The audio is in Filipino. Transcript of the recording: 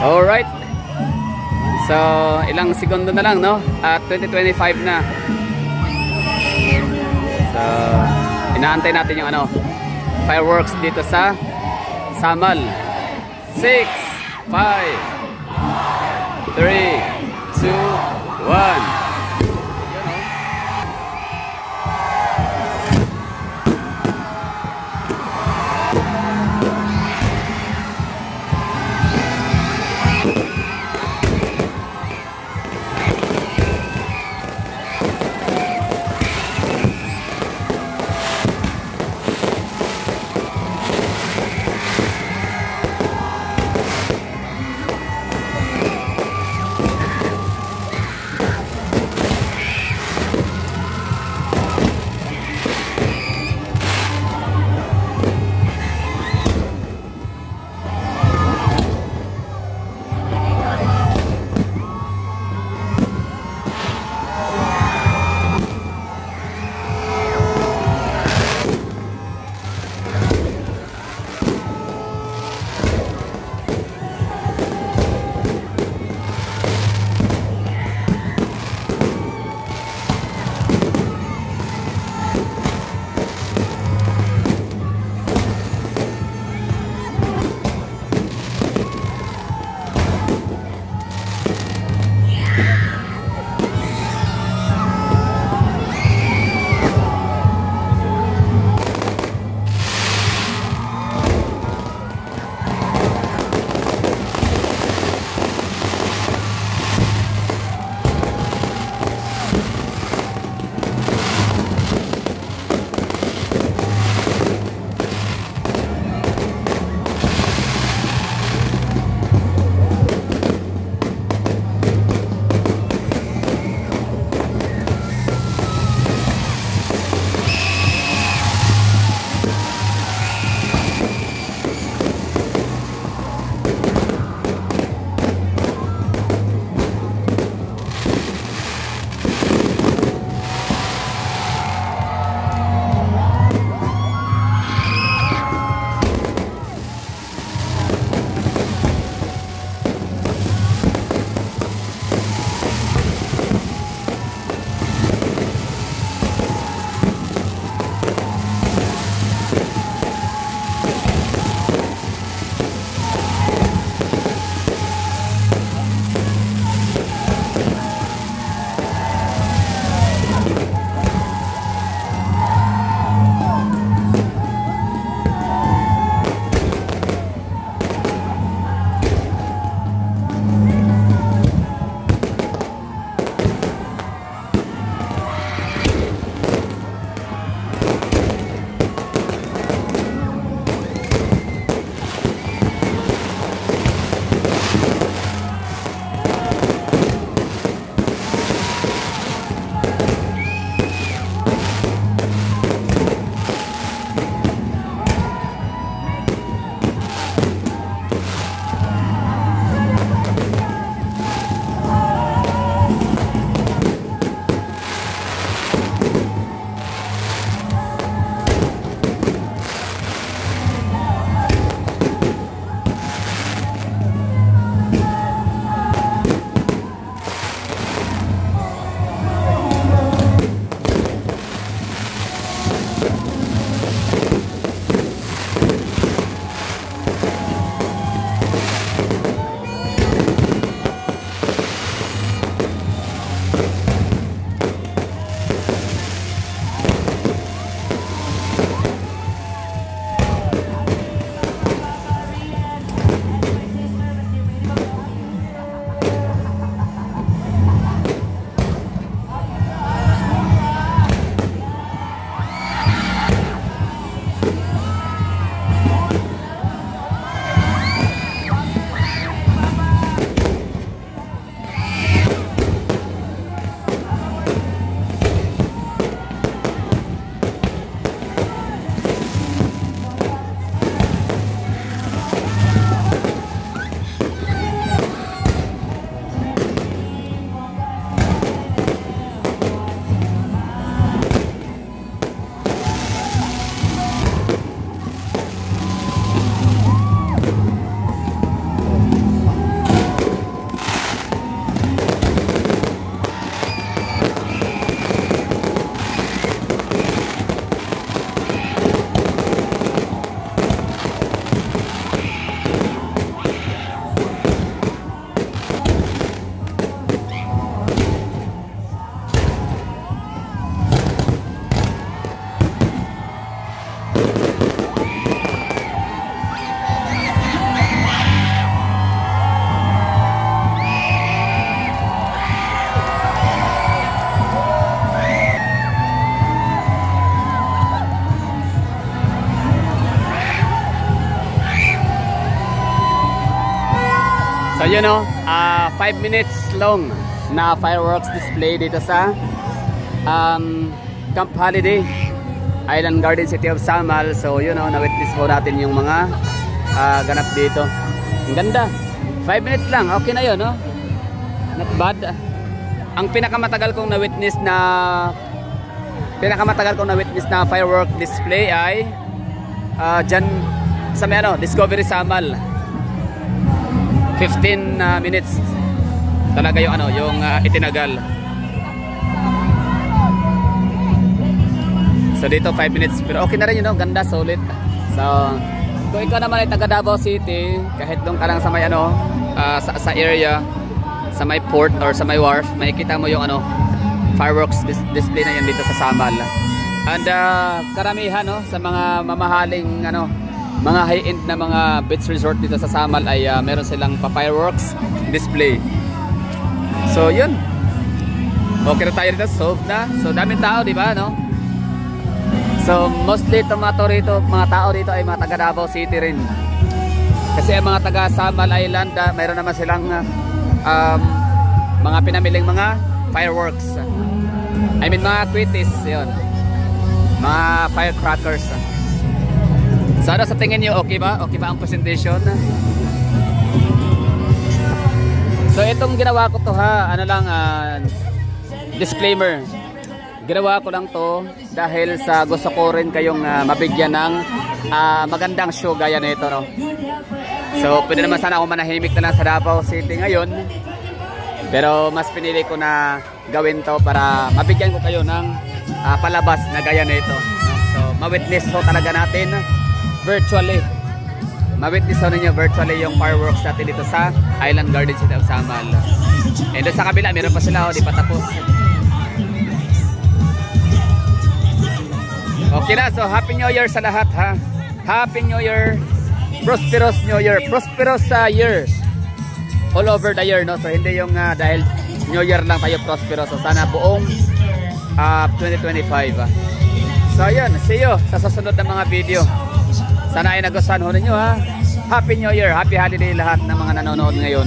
Alright. So, ilang segundo na lang, no? At 2025 na. So, inaantay natin yung fireworks dito sa Samal. 6, 5, 3, 2, 1. So you know, 5 minutes long na fireworks display dito sa Camp Holiday, Island Garden, City of Samal. So you know, na-witness po natin yung mga ganap dito. Ang ganda. 5 minutes lang, okay na yun, no? Not bad. Ang pinakamatagal kong na-witness na firework display ay dyan sa may Discovery Samal. 15 minutes talaga yung yung itinagal. So dito 5 minutes, pero okay na rin yun, ganda, solid. So kung ikaw naman ay taga Davao City, kahit doon ka lang sa may sa area, sa may port or sa may wharf, makikita mo yung fireworks display na yan dito sa Samal. And karamihan sa mga mamahaling mga high-end na mga beach resort dito sa Samal ay meron silang pa-fireworks display. So yun, okay na tayo dito, solved na. So daming tao, di ba, no? So mostly itong mga tao dito ay mga taga Davao City rin. Kasi ang mga taga Samal Island, mayroon naman silang mga pinamiling mga fireworks. I mean mga quitties, yun. Mga firecrackers. So sa tingin nyo, okay ba? Okay ba ang presentation? So itong ginawa ko to disclaimer. Ginawa ko lang to dahil sa gusto ko rin kayong mabigyan ng magandang show gaya nito, no? So pwede naman sana ako manahimik na lang sa Davao City ngayon, pero mas pinili ko na gawin to para mabigyan ko kayo ng palabas na gaya nito, no? So ma-witness ho talaga natin virtually. Ma-witness ho ninyo virtually yung fireworks natin dito sa Island Garden, City of Samal. And doon sa kabila meron pa sila, di pa tapos. Okay na, so Happy New Year sa lahat, ha. Happy New Year. Prosperous New Year. Prosperous year. All over the year, no? So hindi yung dahil New Year lang tayo prosperous. So sana buong 2025. So ayun, see you sa susunod na mga video. Sana ay nagustuhan ho ninyo, ha. Happy New Year. Happy holiday lahat ng mga nanonood ngayon.